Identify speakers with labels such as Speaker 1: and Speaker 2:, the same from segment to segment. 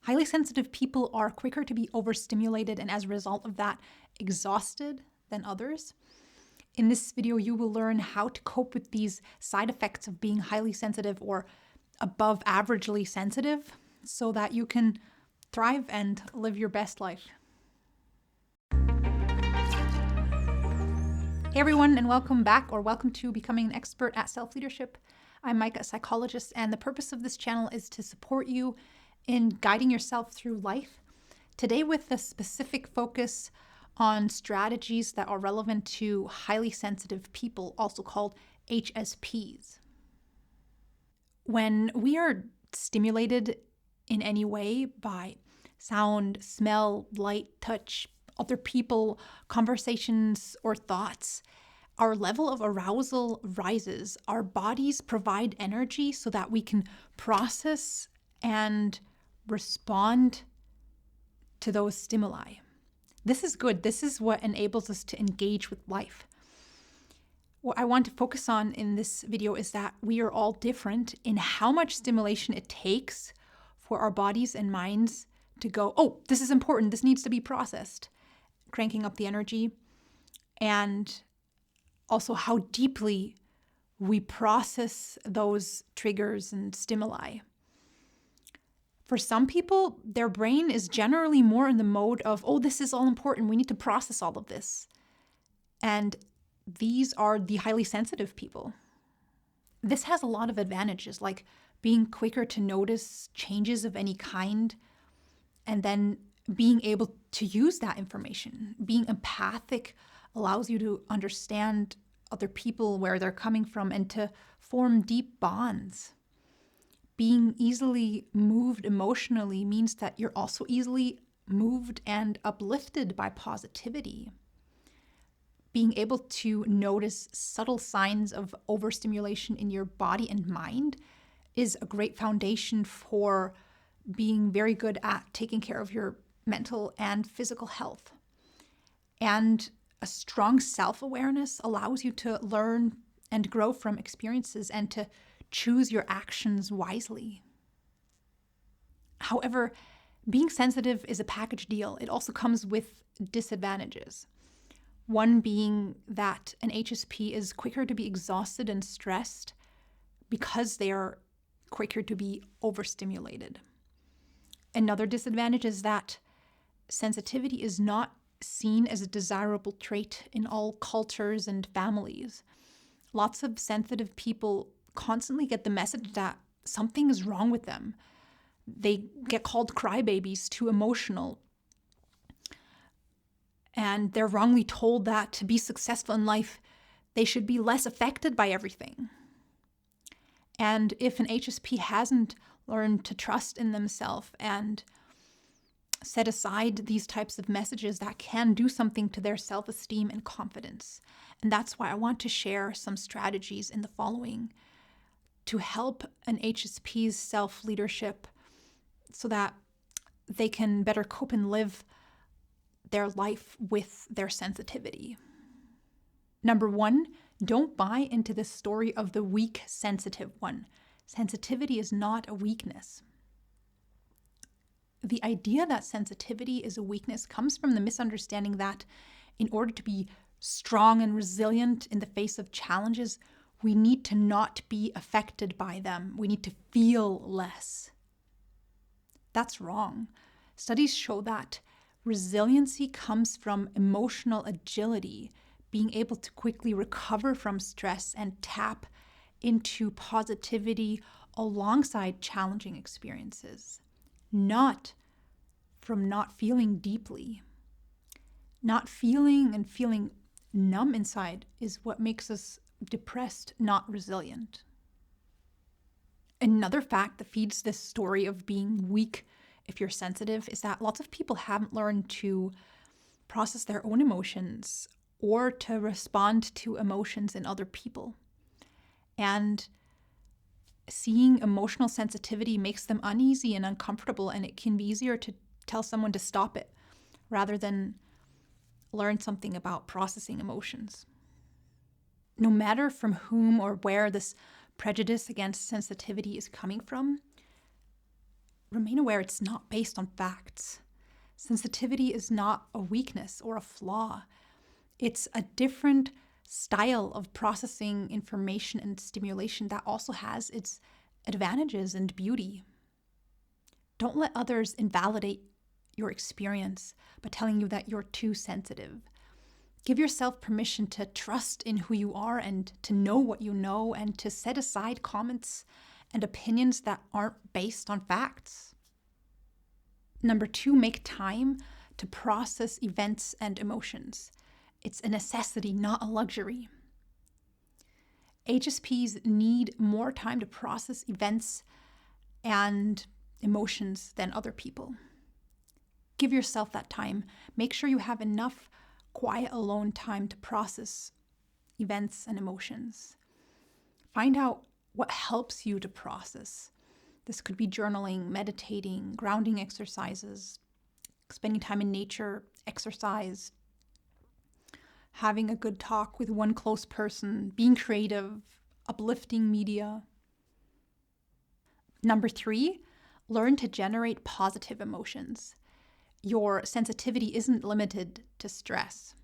Speaker 1: Highly sensitive people are quicker to be overstimulated and as a result of that, exhausted than others. In this video, you will learn how to cope with these side effects of being highly sensitive or above averagely sensitive so that you can thrive and live your best life. Hey everyone, and welcome back, or welcome to Becoming an Expert at Self-Leadership. I'm Maika, a psychologist, and the purpose of this channel is to support you in guiding yourself through life. Today with a specific focus on strategies that are relevant to highly sensitive people, also called HSPs. When we are stimulated in any way by sound, smell, light, touch, other people, conversations, or thoughts, our level of arousal rises. Our bodies provide energy so that we can process and respond to those stimuli. This is good. This is what enables us to engage with life. What I want to focus on in this video is that we are all different in how much stimulation it takes for our bodies and minds to go, oh, this is important, this needs to be processed, cranking up the energy, and also how deeply we process those triggers and stimuli. For some people, their brain is generally more in the mode of, oh, this is all important, we need to process all of this. And these are the highly sensitive people. This has a lot of advantages, like being quicker to notice changes of any kind, and then being able to use that information. Being empathic allows you to understand other people, where they're coming from, and to form deep bonds. Being easily moved emotionally means that you're also easily moved and uplifted by positivity. Being able to notice subtle signs of overstimulation in your body and mind is a great foundation for being very good at taking care of your mental and physical health. And a strong self-awareness allows you to learn and grow from experiences and to choose your actions wisely. However, being sensitive is a package deal. It also comes with disadvantages. One being that an HSP is quicker to be exhausted and stressed because they are quicker to be overstimulated. Another disadvantage is that sensitivity is not seen as a desirable trait in all cultures and families. Lots of sensitive people constantly get the message that something is wrong with them. They get called crybabies, too emotional. And they're wrongly told that to be successful in life, they should be less affected by everything. And if an HSP hasn't learned to trust in themselves and set aside these types of messages, that can do something to their self-esteem and confidence. And that's why I want to share some strategies in the following to help an HSP's self-leadership so that they can better cope and live their life with their sensitivity. Number one, don't buy into the story of the weak, sensitive one. Sensitivity is not a weakness. The idea that sensitivity is a weakness comes from the misunderstanding that in order to be strong and resilient in the face of challenges, we need to not be affected by them. We need to feel less. That's wrong. Studies show that resiliency comes from emotional agility, being able to quickly recover from stress and tap into positivity alongside challenging experiences, not from not feeling deeply. Not feeling and feeling numb inside is what makes us depressed, not resilient. Another fact that feeds this story of being weak if you're sensitive is that lots of people haven't learned to process their own emotions or to respond to emotions in other people. And seeing emotional sensitivity makes them uneasy and uncomfortable, and it can be easier to tell someone to stop it rather than learn something about processing emotions. No matter from whom or where this prejudice against sensitivity is coming from, remain aware it's not based on facts. Sensitivity is not a weakness or a flaw. It's a different style of processing information and stimulation that also has its advantages and beauty. Don't let others invalidate your experience by telling you that you're too sensitive. Give yourself permission to trust in who you are and to know what you know and to set aside comments and opinions that aren't based on facts. Number 2, make time to process events and emotions. It's a necessity, not a luxury. HSPs need more time to process events and emotions than other people. Give yourself that time. Make sure you have enough quiet, alone time to process events and emotions. Find out what helps you to process. This could be journaling, meditating, grounding exercises, spending time in nature, exercise, having a good talk with one close person, being creative, uplifting media. Number 3, learn to generate positive emotions. Your sensitivity isn't limited to stress.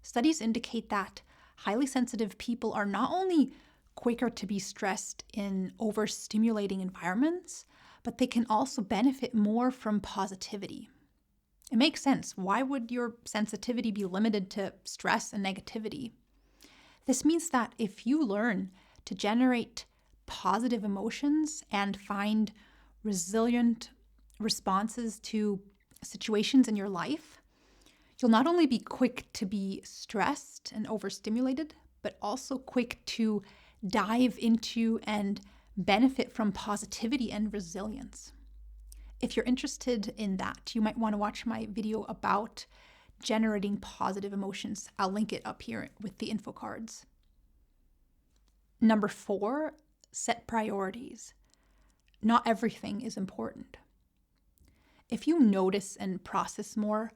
Speaker 1: Studies indicate that highly sensitive people are not only quicker to be stressed in overstimulating environments, but they can also benefit more from positivity. It makes sense. Why would your sensitivity be limited to stress and negativity? This means that if you learn to generate positive emotions and find resilient responses to situations in your life, you'll not only be quick to be stressed and overstimulated, but also quick to dive into and benefit from positivity and resilience. If you're interested in that, you might want to watch my video about generating positive emotions. I'll link it up here with the info cards. Number 4, set priorities. Not everything is important. If you notice and process more,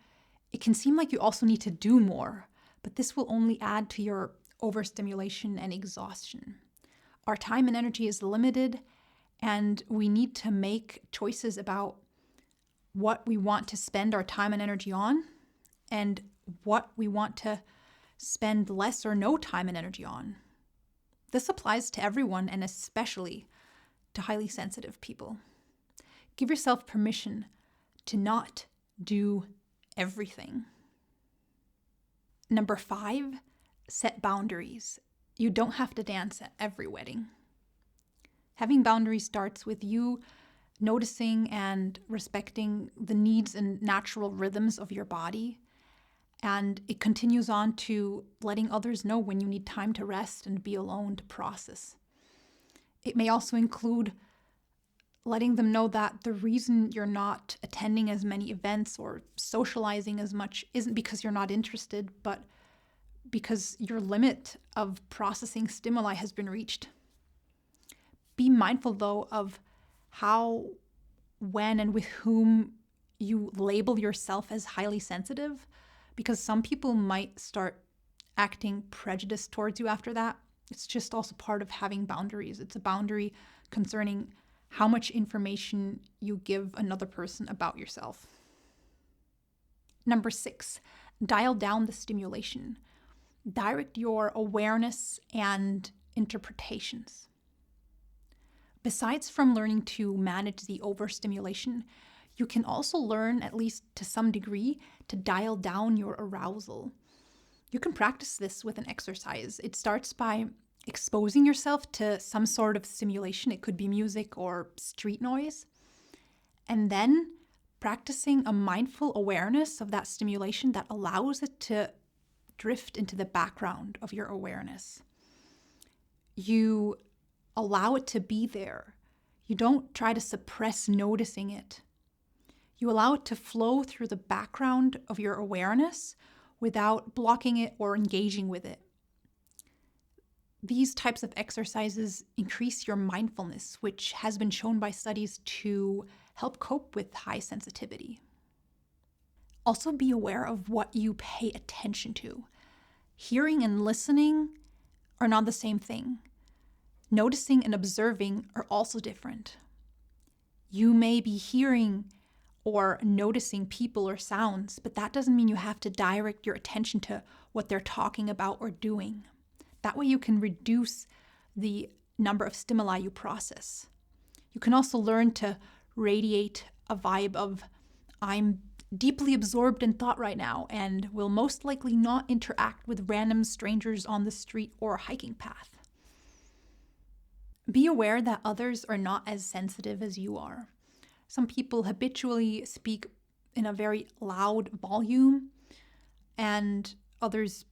Speaker 1: it can seem like you also need to do more, but this will only add to your overstimulation and exhaustion. Our time and energy is limited, and we need to make choices about what we want to spend our time and energy on and what we want to spend less or no time and energy on. This applies to everyone and especially to highly sensitive people. Give yourself permission to not do everything. Number 5, set boundaries. You don't have to dance at every wedding. Having boundaries starts with you noticing and respecting the needs and natural rhythms of your body. And it continues on to letting others know when you need time to rest and be alone to process. It may also include letting them know that the reason you're not attending as many events or socializing as much isn't because you're not interested, but because your limit of processing stimuli has been reached. Be mindful, though, of how, when, and with whom you label yourself as highly sensitive, because some people might start acting prejudiced towards you after that. It's just also part of having boundaries. It's a boundary concerning how much information you give another person about yourself. Number 6, dial down the stimulation. Direct your awareness and interpretations. Besides from learning to manage the overstimulation, you can also learn, at least to some degree, to dial down your arousal. You can practice this with an exercise. It starts by exposing yourself to some sort of stimulation. It could be music or street noise. And then practicing a mindful awareness of that stimulation that allows it to drift into the background of your awareness. You allow it to be there. You don't try to suppress noticing it. You allow it to flow through the background of your awareness without blocking it or engaging with it. These types of exercises increase your mindfulness, which has been shown by studies to help cope with high sensitivity. Also, be aware of what you pay attention to. Hearing and listening are not the same thing. Noticing and observing are also different. You may be hearing or noticing people or sounds, but that doesn't mean you have to direct your attention to what they're talking about or doing. That way you can reduce the number of stimuli you process. You can also learn to radiate a vibe of, I'm deeply absorbed in thought right now and will most likely not interact with random strangers on the street or hiking path. Be aware that others are not as sensitive as you are. Some people habitually speak in a very loud volume, and others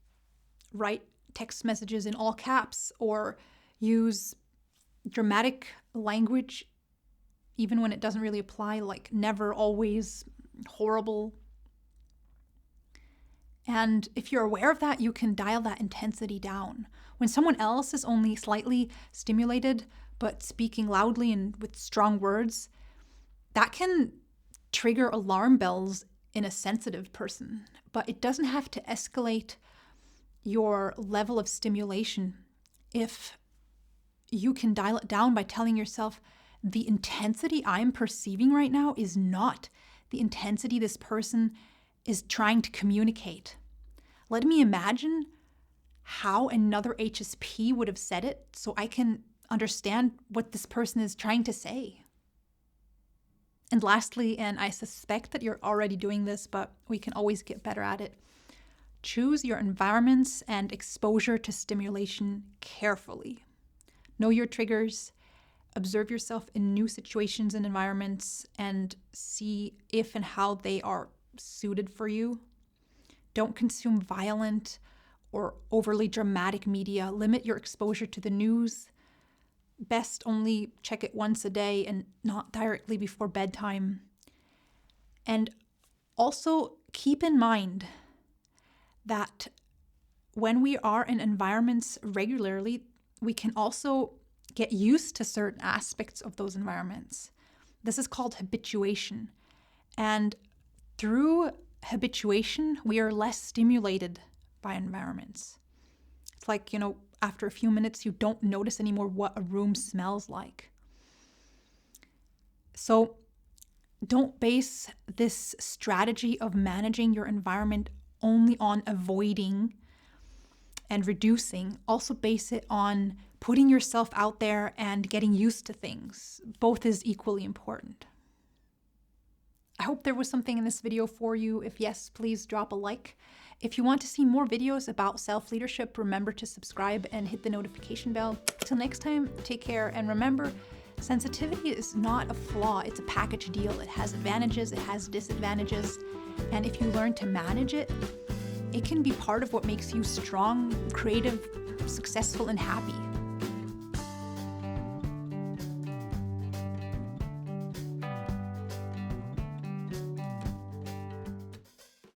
Speaker 1: write text messages in all caps or use dramatic language even when it doesn't really apply, like never, always, horrible. And if you're aware of that, you can dial that intensity down. When someone else is only slightly stimulated but speaking loudly and with strong words, that can trigger alarm bells in a sensitive person, but it doesn't have to escalate your level of stimulation if you can dial it down by telling yourself, the intensity I'm perceiving right now is not the intensity this person is trying to communicate. Let me imagine how another HSP would have said it so I can understand what this person is trying to say. And lastly, and I suspect that you're already doing this, but we can always get better at it, choose your environments and exposure to stimulation carefully. Know your triggers, observe yourself in new situations and environments, and see if and how they are suited for you. Don't consume violent or overly dramatic media. Limit your exposure to the news. Best only check it once a day and not directly before bedtime. And also keep in mind that when we are in environments regularly, we can also get used to certain aspects of those environments. This is called habituation. And through habituation, we are less stimulated by environments. It's like, after a few minutes, you don't notice anymore what a room smells like. So don't base this strategy of managing your environment only on avoiding and reducing. Also base it on putting yourself out there and getting used to things. Both is equally important. I hope there was something in this video for you. If yes, please drop a like. If you want to see more videos about self-leadership, remember to subscribe and hit the notification bell. Till next time, take care, and remember, sensitivity is not a flaw, it's a package deal. It has advantages, it has disadvantages, and if you learn to manage it, it can be part of what makes you strong, creative, successful, and happy.